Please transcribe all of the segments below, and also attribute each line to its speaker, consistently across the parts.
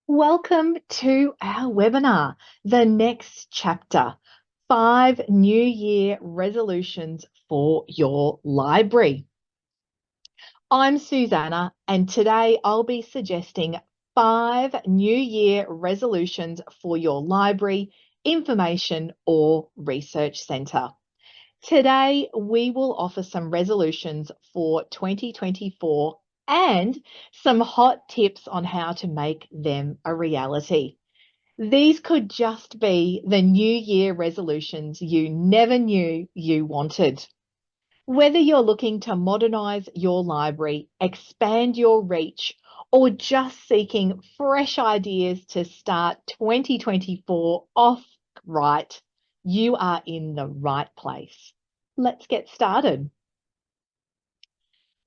Speaker 1: Welcome to our webinar, The Next Chapter, 5 New Year Resolutions for Your Library. I'm Susanna, and today I'll be suggesting 5 New Year resolutions for your library, information or research centre. Today, we will offer some resolutions for 2024 and some hot tips on how to make them a reality. These could just be the New Year resolutions you never knew you wanted. Whether you're looking to modernise your library, expand your reach, or just seeking fresh ideas to start 2024 off right, you are in the right place. Let's get started.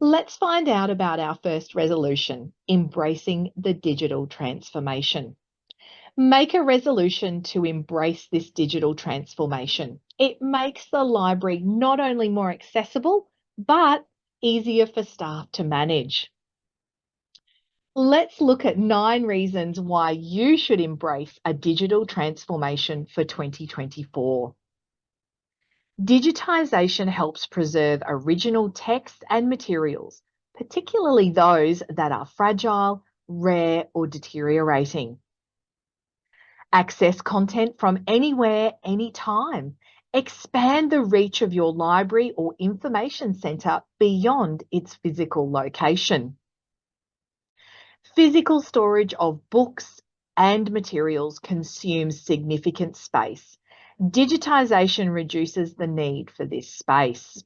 Speaker 1: Let's find out about our first resolution, embracing the digital transformation. Make a resolution to embrace this digital transformation. It makes the library not only more accessible, but easier for staff to manage. Let's look at 9 reasons why you should embrace a digital transformation for 2024. Digitisation helps preserve original text and materials, particularly those that are fragile, rare, or deteriorating. Access content from anywhere, anytime. Expand the reach of your library or information centre beyond its physical location. Physical storage of books and materials consumes significant space. Digitisation reduces the need for this space.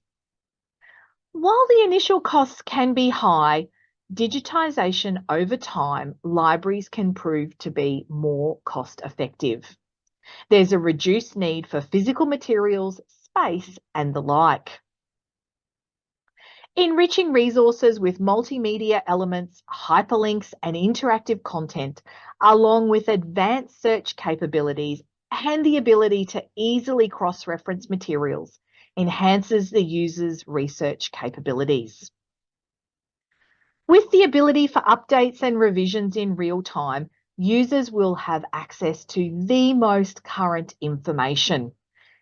Speaker 1: While the initial costs can be high, digitisation over time, libraries can prove to be more cost effective. There's a reduced need for physical materials, space, and the like. Enriching resources with multimedia elements, hyperlinks, and interactive content, along with advanced search capabilities and the ability to easily cross-reference materials, enhances the user's research capabilities. With the ability for updates and revisions in real time, users will have access to the most current information.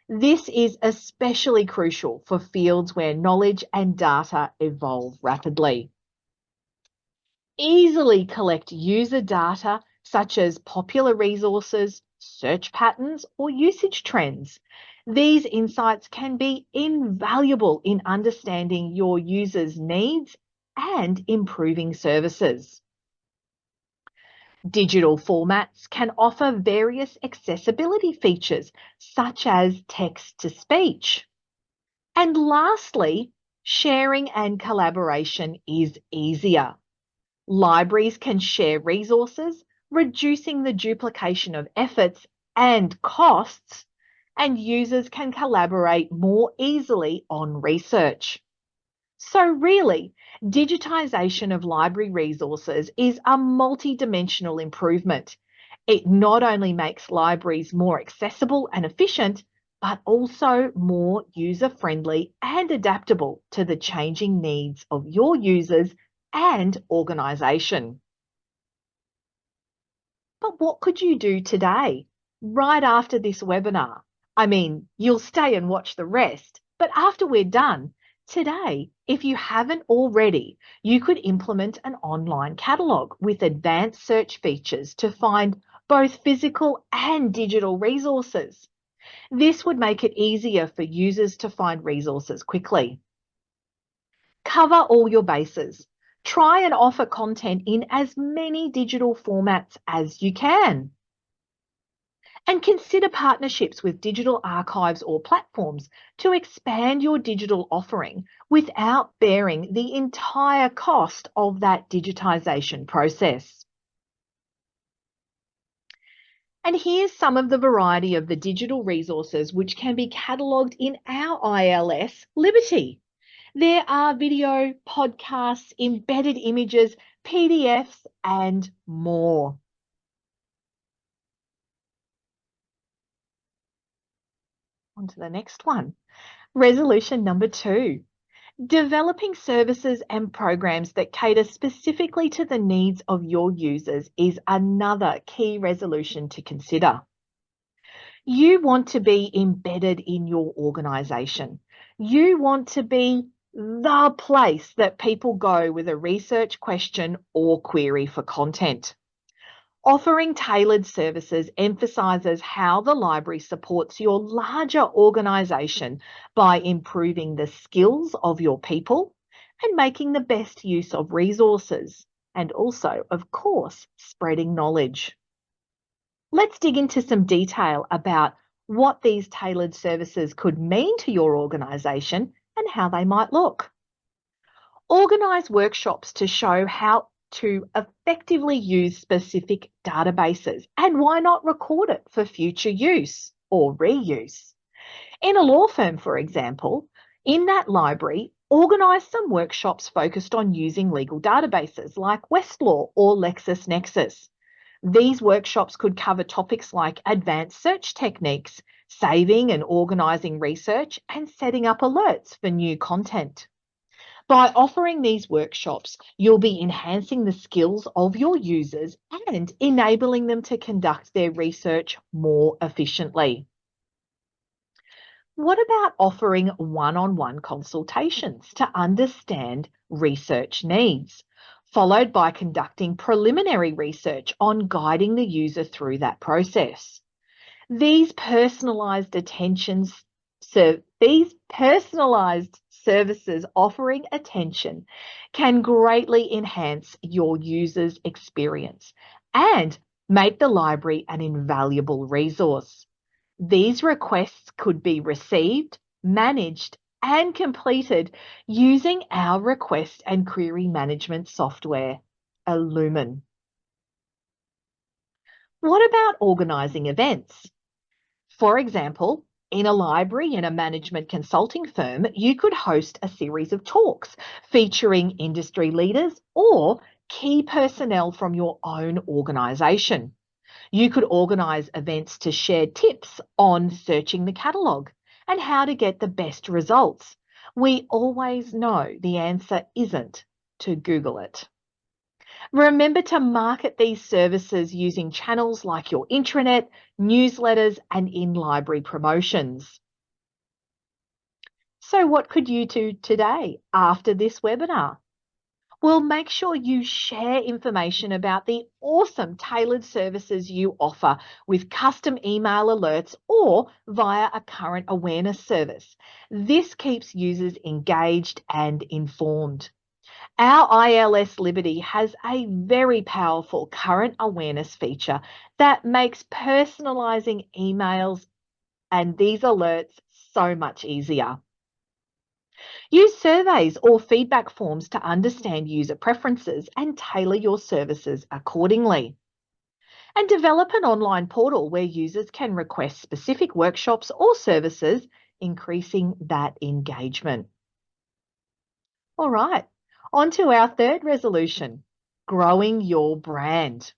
Speaker 1: This is especially crucial for fields where knowledge and data evolve rapidly. Easily collect user data such as popular resources, search patterns, or usage trends. These insights can be invaluable in understanding your users' needs and improving services. Digital formats can offer various accessibility features, such as text-to-speech. And lastly, sharing and collaboration is easier. Libraries can share resources, reducing the duplication of efforts and costs, and users can collaborate more easily on research. So really, digitisation of library resources is a multi-dimensional improvement. It not only makes libraries more accessible and efficient, but also more user-friendly and adaptable to the changing needs of your users and organisation. But what could you do today, right after this webinar? I mean, you'll stay and watch the rest, but after we're done, today, if you haven't already, you could implement an online catalogue with advanced search features to find both physical and digital resources. This would make it easier for users to find resources quickly. Cover all your bases. Try and offer content in as many digital formats as you can. And consider partnerships with digital archives or platforms to expand your digital offering without bearing the entire cost of that digitisation process. And here's some of the variety of the digital resources which can be catalogued in our ILS, Liberty. There are video, podcasts, embedded images, PDFs, and more. On to the next one. Resolution number 2. Developing services and programs that cater specifically to the needs of your users is another key resolution to consider. You want to be embedded in your organisation. You want to be the place that people go with a research question or query for content. Offering tailored services emphasises how the library supports your larger organisation by improving the skills of your people and making the best use of resources, and also, of course, spreading knowledge. Let's dig into some detail about what these tailored services could mean to your organisation and how they might look. Organise workshops to show how to effectively use specific databases, and why not record it for future use or reuse. In a law firm, for example, in that library, organise some workshops focused on using legal databases like Westlaw or LexisNexis. These workshops could cover topics like advanced search techniques, saving and organising research, and setting up alerts for new content. By offering these workshops, you'll be enhancing the skills of your users and enabling them to conduct their research more efficiently. What about offering one-on-one consultations to understand research needs, followed by conducting preliminary research on guiding the user through that process? These personalised services offering attention can greatly enhance your user's experience and make the library an invaluable resource. These requests could be received, managed, and completed using our request and query management software, Illumin. What about organising events? For example, in a library in a management consulting firm, you could host a series of talks featuring industry leaders or key personnel from your own organisation. You could organise events to share tips on searching the catalogue and how to get the best results. We always know the answer isn't to Google it. Remember to market these services using channels like your intranet, newsletters, and in-library promotions. So what could you do today after this webinar? Well, make sure you share information about the awesome tailored services you offer with custom email alerts or via a current awareness service. This keeps users engaged and informed. Our ILS Liberty has a very powerful current awareness feature that makes personalising emails and these alerts so much easier. Use surveys or feedback forms to understand user preferences and tailor your services accordingly. And develop an online portal where users can request specific workshops or services, increasing that engagement. All right, on to our third resolution, growing your brand.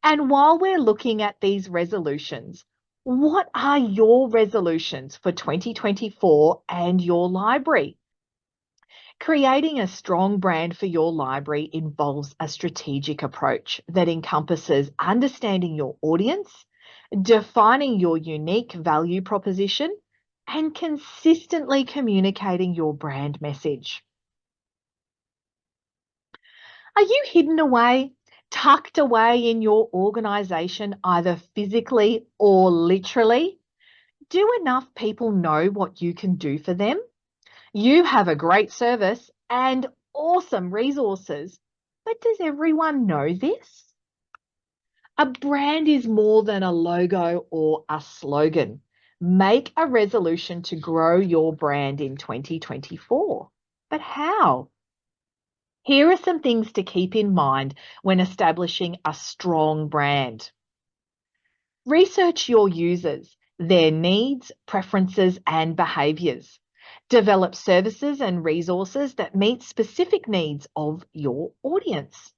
Speaker 1: And while we're looking at these resolutions, what are your resolutions for 2024 and your library? Creating a strong brand for your library involves a strategic approach that encompasses understanding your audience, defining your unique value proposition, and consistently communicating your brand message. Are you hidden away, tucked away in your organisation, either physically or literally? Do enough people know what you can do for them? You have a great service and awesome resources, but does everyone know this? A brand is more than a logo or a slogan. Make a resolution to grow your brand in 2024. But how? Here are some things to keep in mind when establishing a strong brand. Research your users, their needs, preferences, and behaviours. Develop services and resources that meet specific needs of your audience.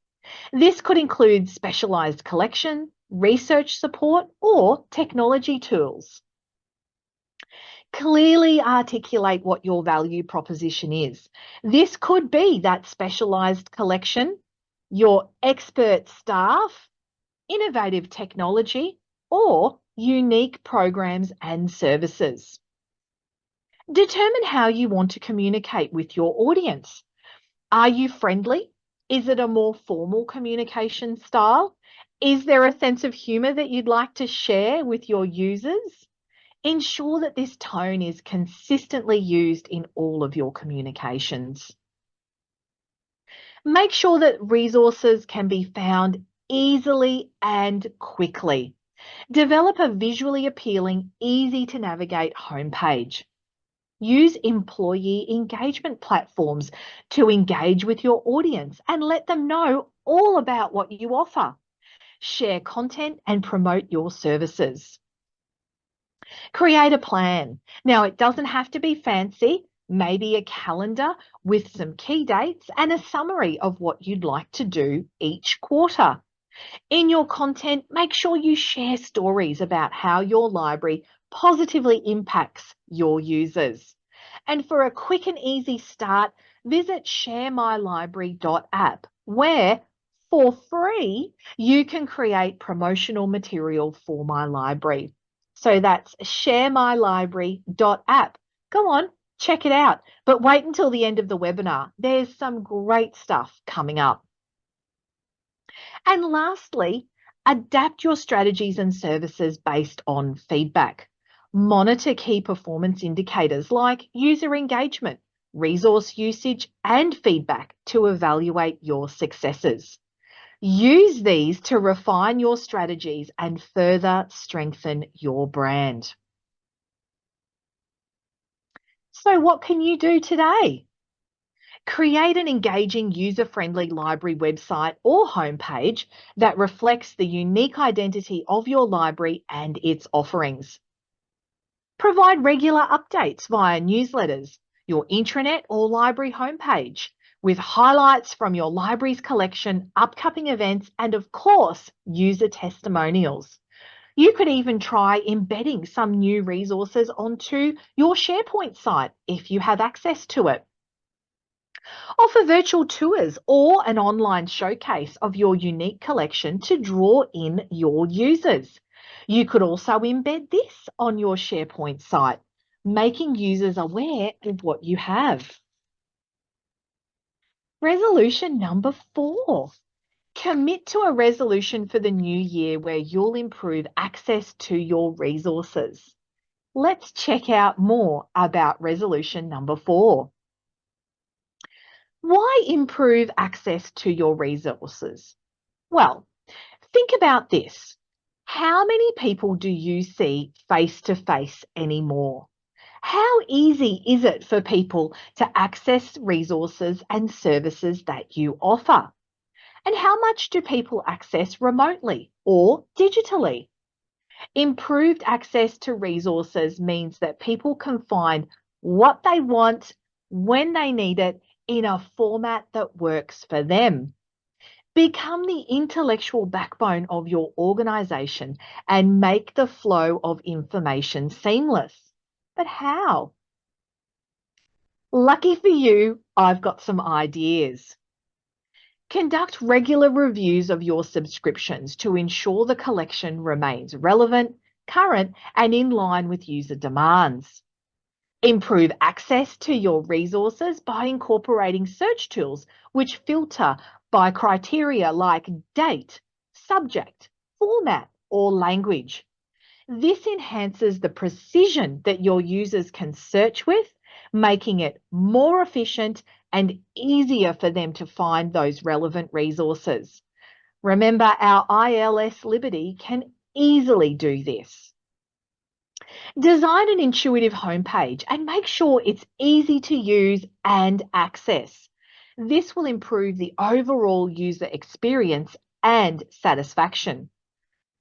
Speaker 1: This could include specialised collection, research support, or technology tools. Clearly articulate what your value proposition is. This could be that specialized collection, your expert staff, innovative technology, or unique programs and services. Determine how you want to communicate with your audience. Are you friendly? Is it a more formal communication style? Is there a sense of humor that you'd like to share with your users? Ensure that this tone is consistently used in all of your communications. Make sure that resources can be found easily and quickly. Develop a visually appealing, easy to navigate homepage. Use employee engagement platforms to engage with your audience and let them know all about what you offer. Share content and promote your services. Create a plan. Now, it doesn't have to be fancy, maybe a calendar with some key dates and a summary of what you'd like to do each quarter. In your content, make sure you share stories about how your library positively impacts your users. And for a quick and easy start, visit sharemylibrary.app, where for free you can create promotional material for my library. So that's sharemylibrary.app. Go on, check it out, but wait until the end of the webinar. There's some great stuff coming up. And lastly, adapt your strategies and services based on feedback. Monitor key performance indicators like user engagement, resource usage, and feedback to evaluate your successes. Use these to refine your strategies and further strengthen your brand. So what can you do today? Create an engaging, user-friendly library website or homepage that reflects the unique identity of your library and its offerings. Provide regular updates via newsletters, your intranet or library homepage, with highlights from your library's collection, upcoming events, and of course, user testimonials. You could even try embedding some new resources onto your SharePoint site if you have access to it. Offer virtual tours or an online showcase of your unique collection to draw in your users. You could also embed this on your SharePoint site, making users aware of what you have. Resolution number 4. Commit to a resolution for the new year where you'll improve access to your resources. Let's check out more about resolution number 4. Why improve access to your resources? Well, think about this. How many people do you see face to face anymore? How easy is it for people to access resources and services that you offer? And how much do people access remotely or digitally? Improved access to resources means that people can find what they want when they need it in a format that works for them. Become the intellectual backbone of your organization and make the flow of information seamless. But how? Lucky for you, I've got some ideas. Conduct regular reviews of your subscriptions to ensure the collection remains relevant, current, and in line with user demands. Improve access to your resources by incorporating search tools which filter by criteria like date, subject, format, or language. This enhances the precision that your users can search with, making it more efficient and easier for them to find those relevant resources. Remember, our ILS Liberty can easily do this. Design an intuitive homepage and make sure it's easy to use and access. This will improve the overall user experience and satisfaction.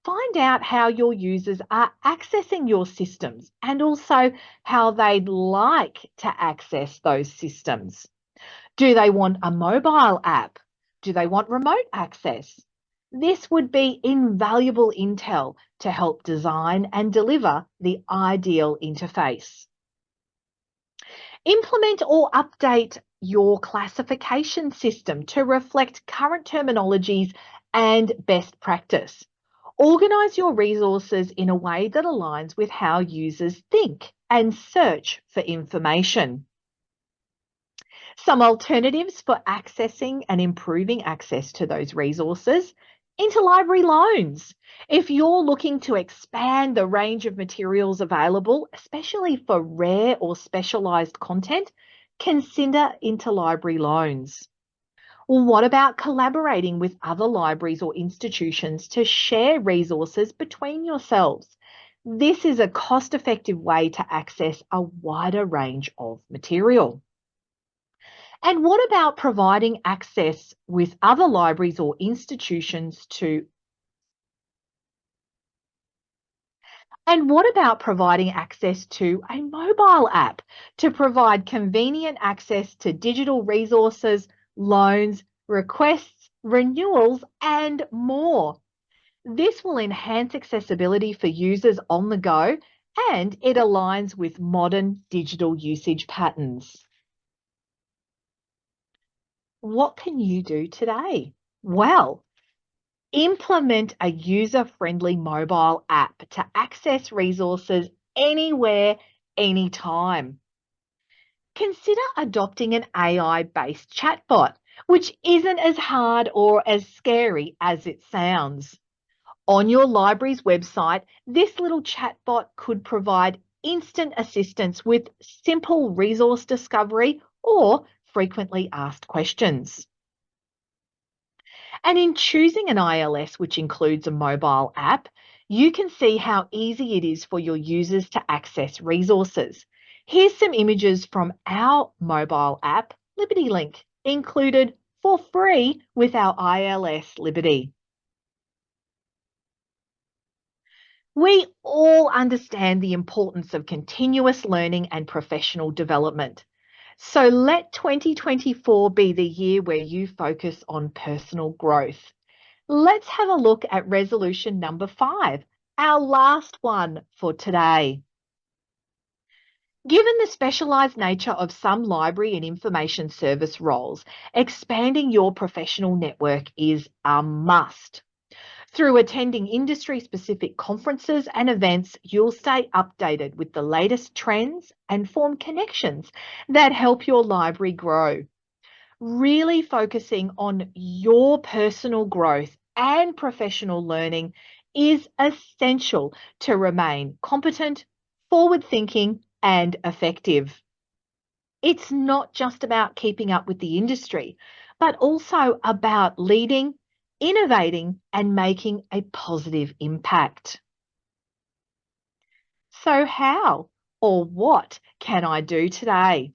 Speaker 1: Find out how your users are accessing your systems and also how they'd like to access those systems. Do they want a mobile app? Do they want remote access? This would be invaluable intel to help design and deliver the ideal interface. Implement or update your classification system to reflect current terminologies and best practice. Organise your resources in a way that aligns with how users think and search for information. Some alternatives for accessing and improving access to those resources: interlibrary loans. If you're looking to expand the range of materials available, especially for rare or specialised content, consider interlibrary loans. Well, what about collaborating with other libraries or institutions to share resources between yourselves? This is a cost-effective way to access a wider range of material. And what about providing access with other libraries or institutions to And what about providing access to a mobile app to provide convenient access to digital resources, loans, requests, renewals, and more? This will enhance accessibility for users on the go, and it aligns with modern digital usage patterns. What can you do today? Well, implement a user-friendly mobile app to access resources anywhere, anytime. Consider adopting an AI-based chatbot, which isn't as hard or as scary as it sounds. On your library's website, this little chatbot could provide instant assistance with simple resource discovery or frequently asked questions. And in choosing an ILS, which includes a mobile app, you can see how easy it is for your users to access resources. Here's some images from our mobile app, Liberty Link, included for free with our ILS Liberty. We all understand the importance of continuous learning and professional development. So let 2024 be the year where you focus on personal growth. Let's have a look at resolution number 5, our last one for today. Given the specialised nature of some library and information service roles, expanding your professional network is a must. Through attending industry-specific conferences and events, you'll stay updated with the latest trends and form connections that help your library grow. Really focusing on your personal growth and professional learning is essential to remain competent, forward-thinking, and effective. It's not just about keeping up with the industry, but also about leading, innovating, and making a positive impact. So how or what can I do today?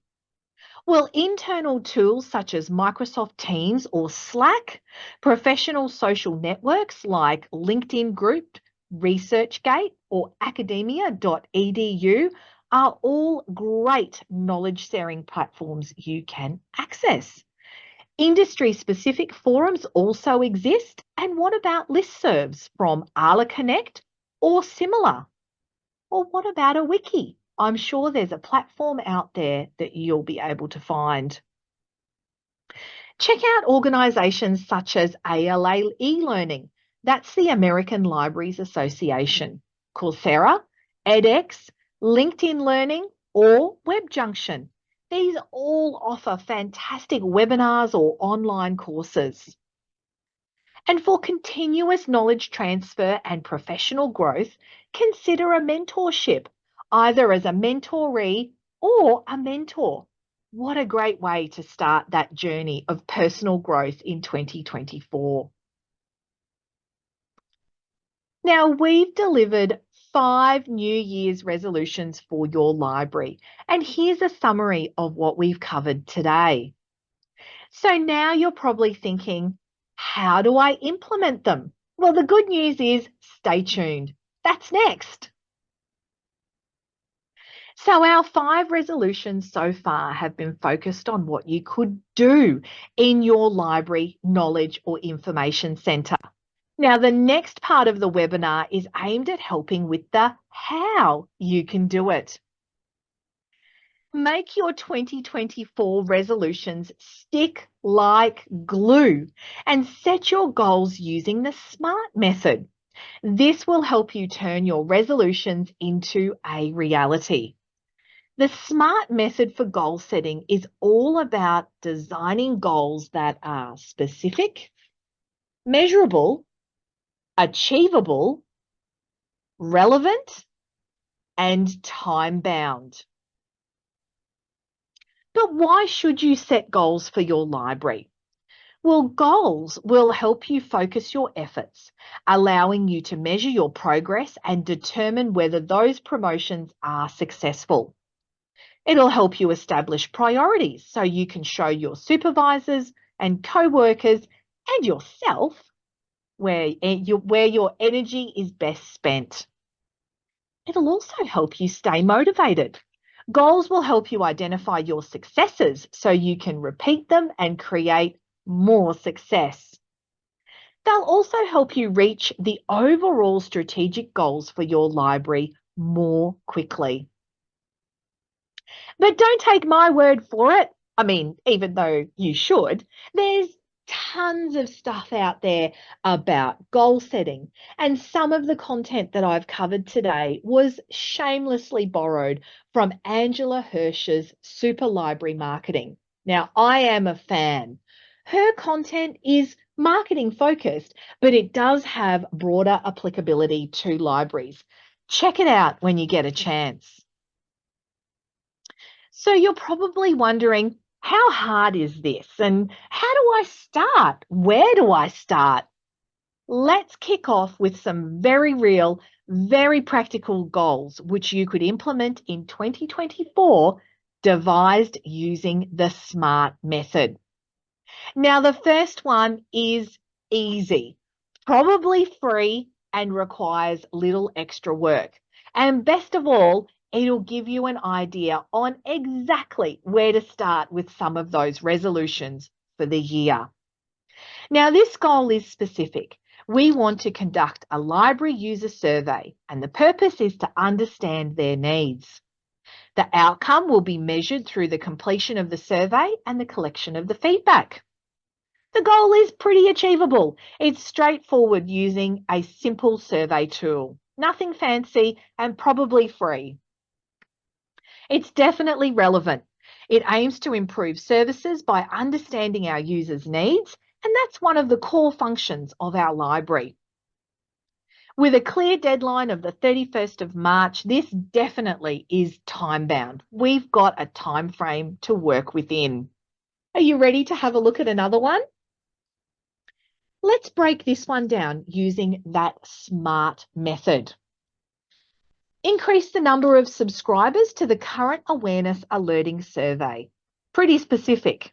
Speaker 1: Well, internal tools such as Microsoft Teams or Slack, professional social networks like LinkedIn Group, ResearchGate, or academia.edu are all great knowledge sharing platforms you can access. Industry-specific forums also exist. And what about listservs from Arla Connect or similar? Or what about a wiki? I'm sure there's a platform out there that you'll be able to find. Check out organisations such as ALA eLearning, that's the American Libraries Association, Coursera, edX, LinkedIn Learning, or WebJunction. These all offer fantastic webinars or online courses. And for continuous knowledge transfer and professional growth, consider a mentorship, either as a mentoree or a mentor. What a great way to start that journey of personal growth in 2024. Now, we've delivered 5 New Year's resolutions for your library, and here's a summary of what we've covered today. So now you're probably thinking, how do I implement them? Well, the good news is stay tuned. That's next. So our 5 resolutions so far have been focused on what you could do in your library, knowledge or information centre. Now, the next part of the webinar is aimed at helping with the how you can do it. Make your 2024 resolutions stick like glue and set your goals using the SMART method. This will help you turn your resolutions into a reality. The SMART method for goal setting is all about designing goals that are specific, measurable, achievable, relevant, and time-bound. But why should you set goals for your library? Well, goals will help you focus your efforts, allowing you to measure your progress and determine whether those promotions are successful. It'll help you establish priorities so you can show your supervisors and co-workers and yourself where your energy is best spent. It'll also help you stay motivated. Goals will help you identify your successes so you can repeat them and create more success. They'll also help you reach the overall strategic goals for your library more quickly. But don't take my word for it. I mean, even though you should, there's tons of stuff out there about goal setting. And some of the content that I've covered today was shamelessly borrowed from Angela Hirsch's Super Library Marketing. Now, I am a fan. Her content is marketing focused, but it does have broader applicability to libraries. Check it out when you get a chance. So you're probably wondering, how hard is this? And how do I start? Where do I start? Let's kick off with some very real, very practical goals, which you could implement in 2024, devised using the SMART method. Now, the first one is easy, probably free, and requires little extra work. And best of all, it'll give you an idea on exactly where to start with some of those resolutions for the year. Now, this goal is specific. We want to conduct a library user survey, and the purpose is to understand their needs. The outcome will be measured through the completion of the survey and the collection of the feedback. The goal is pretty achievable. It's straightforward using a simple survey tool. Nothing fancy and probably free. It's definitely relevant. It aims to improve services by understanding our users' needs, and that's one of the core functions of our library. With a clear deadline of the 31st of March, this definitely is time-bound. We've got a time frame to work within. Are you ready to have a look at another one? Let's break this one down using that SMART method. Increase the number of subscribers to the Current Awareness Alerting Survey. Pretty specific.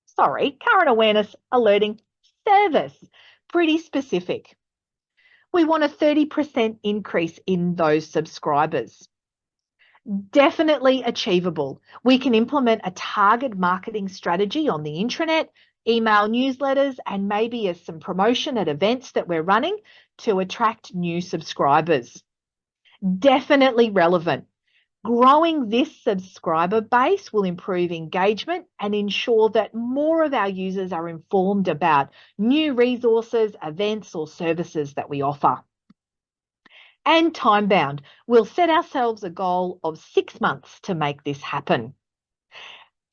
Speaker 1: Sorry, Current Awareness Alerting Service. Pretty specific. We want a 30% increase in those subscribers. Definitely achievable. We can implement a target marketing strategy on the intranet, email newsletters, and maybe as some promotion at events that we're running to attract new subscribers. Definitely relevant. Growing this subscriber base will improve engagement and ensure that more of our users are informed about new resources, events, or services that we offer. And time-bound. We'll set ourselves a goal of 6 months to make this happen.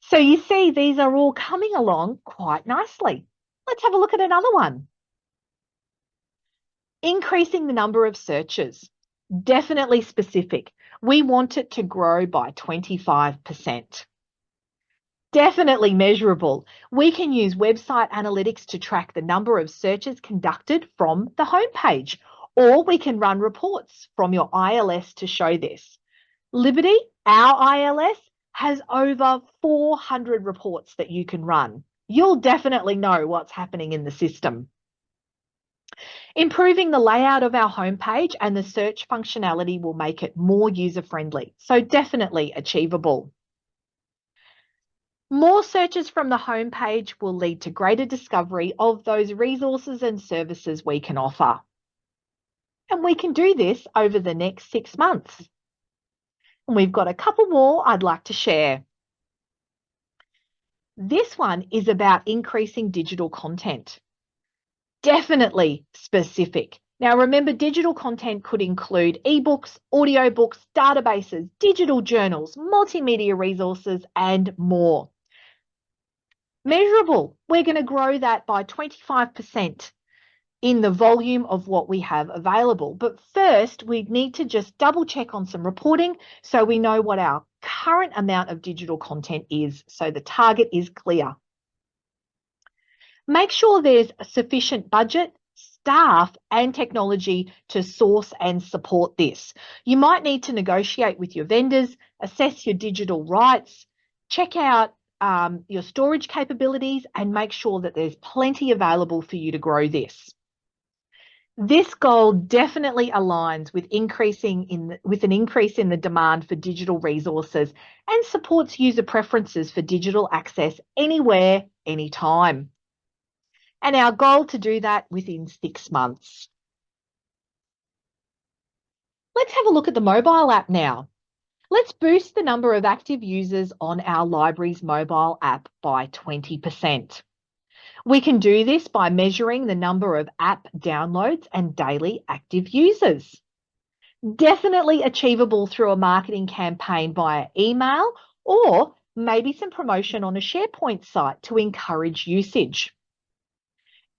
Speaker 1: So you see, these are all coming along quite nicely. Let's have a look at another one. Increasing the number of searches. Definitely specific. We want it to grow by 25%. Definitely measurable. We can use website analytics to track the number of searches conducted from the homepage, or we can run reports from your ILS to show this. Liberty, our ILS, has over 400 reports that you can run. You'll definitely know what's happening in the system. Improving the layout of our homepage and the search functionality will make it more user-friendly, so definitely achievable. More searches from the homepage will lead to greater discovery of those resources and services we can offer. And we can do this over the next 6 months. And we've got a couple more I'd like to share. This one is about increasing digital content. Definitely specific. Now, remember, digital content could include ebooks, audiobooks, databases, digital journals, multimedia resources, and more. Measurable. We're going to grow that by 25% in the volume of what we have available. But first, we need to just double check on some reporting so we know what our current amount of digital content is, so the target is clear. Make sure there's sufficient budget, staff, and technology to source and support this. You might need to negotiate with your vendors, assess your digital rights, check out your storage capabilities, and make sure that there's plenty available for you to grow this. This goal definitely aligns with an increase in the demand for digital resources and supports user preferences for digital access anywhere, anytime. And our goal to do that within 6 months. Let's have a look at the mobile app now. Let's boost the number of active users on our library's mobile app by 20%. We can do this by measuring the number of app downloads and daily active users. Definitely achievable through a marketing campaign via email or maybe some promotion on a SharePoint site to encourage usage.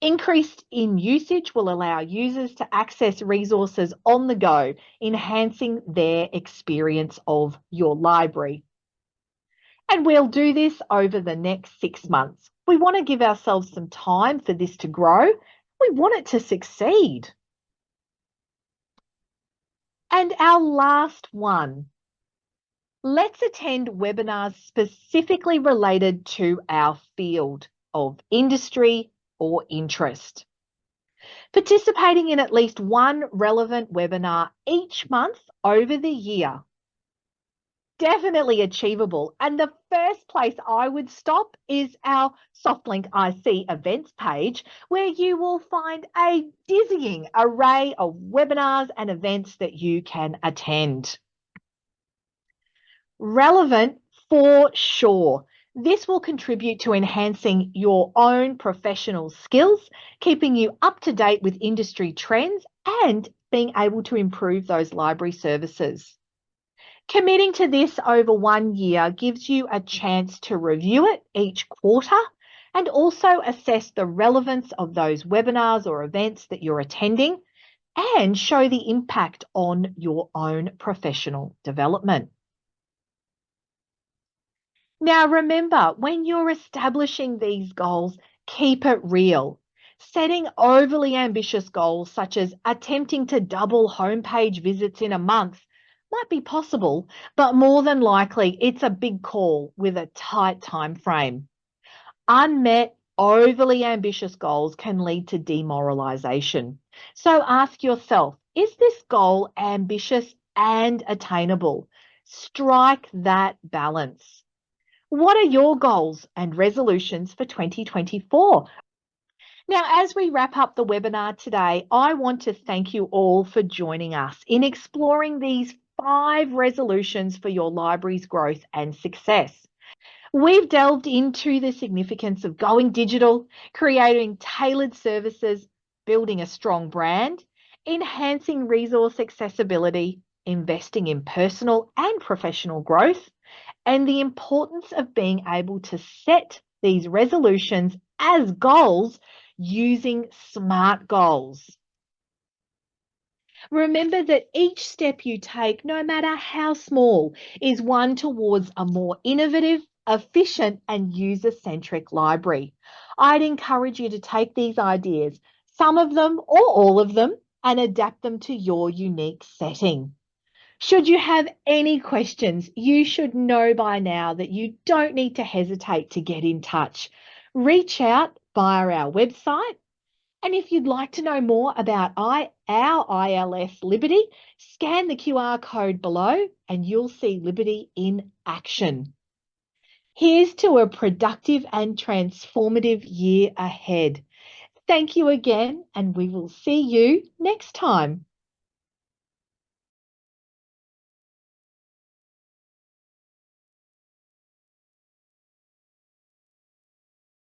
Speaker 1: Increased in usage will allow users to access resources on the go, enhancing their experience of your library. And we'll do this over the next 6 months. We want to give ourselves some time for this to grow. We want it to succeed. And our last one. Let's attend webinars specifically related to our field of industry or interest. Participating in at least one relevant webinar each month over the year. Definitely achievable. And the first place I would stop is our SoftLink IC events page, where you will find a dizzying array of webinars and events that you can attend. Relevant for sure. This will contribute to enhancing your own professional skills, keeping you up to date with industry trends and being able to improve those library services. Committing to this over 1 year gives you a chance to review it each quarter and also assess the relevance of those webinars or events that you're attending and show the impact on your own professional development. Now, remember, when you're establishing these goals, keep it real. Setting overly ambitious goals, such as attempting to double homepage visits in a month, might be possible, but more than likely, it's a big call with a tight time frame. Unmet, overly ambitious goals can lead to demoralization. So ask yourself, is this goal ambitious and attainable? Strike that balance. What are your goals and resolutions for 2024? Now, as we wrap up the webinar today, I want to thank you all for joining us in exploring these 5 resolutions for your library's growth and success. We've delved into the significance of going digital, creating tailored services, building a strong brand, enhancing resource accessibility, investing in personal and professional growth, and the importance of being able to set these resolutions as goals using SMART goals. Remember that each step you take, no matter how small, is one towards a more innovative, efficient, and user-centric library. I'd encourage you to take these ideas, some of them or all of them, and adapt them to your unique setting. Should you have any questions, you should know by now that you don't need to hesitate to get in touch. Reach out via our website. And if you'd like to know more about our ILS Liberty, scan the QR code below and you'll see Liberty in action. Here's to a productive and transformative year ahead. Thank you again, and we will see you next time.